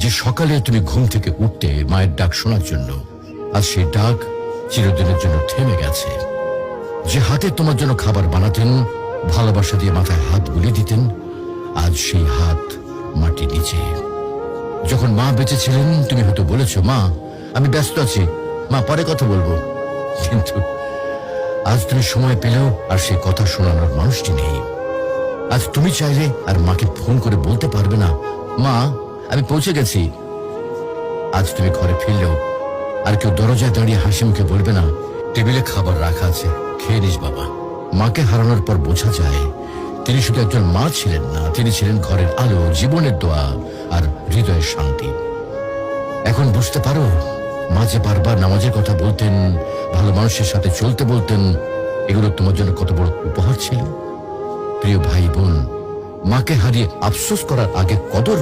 যে সকালে তুমি ঘুম থেকে উঠতে মায়ের ডাক শোনার জন্য, আজ সেই ডাক চিরদিনের জন্য থেমে গেছে। যে হাতে তোমার জন্য খাবার বানাতেন, ভালোবাসা দিয়ে মাথায় হাত বুলিয়ে দিতেন, আজ সেই হাত মাটি নিচে। যখন মা বেঁচে ছিলেন তুমি হয়তো বলেছ, মা আমি ব্যস্ত আছি, মা পরে কথা বলবো। কিন্তু আজ তুমি সময় পেলেও আর সেই কথা শোনানোর মানুষটি নেই। আজ তুমি চাইলে আর মাকে ফোন করে বলতে পারবে না, মা আমি পৌঁছে গেছি। আজ তুমি ঘরে ফিরলেও আর কেউ দরজায় দাঁড়িয়ে হাসি মুখে বলবে না, টেবিলে খাবার রাখা আছে, খেয়ে নিস বাবা। মাকে হারানোর পর বোঝা যায় তিনি শুধু একজন মা ছিলেন না, তিনি ছিলেন ঘরের আলো, জীবনের দোয়া আর হৃদয়ের শান্তি। এখন বুঝতে পারো মা যে বারবার নামাজের কথা বলতেন, ভালো মানুষের সাথে চলতে বলতেন, এগুলো তোমার জন্য কত বড় উপহার ছিল। প্রিয় ভাই বোন, মাকে হারিয়ে আফসোস করার আগে কদর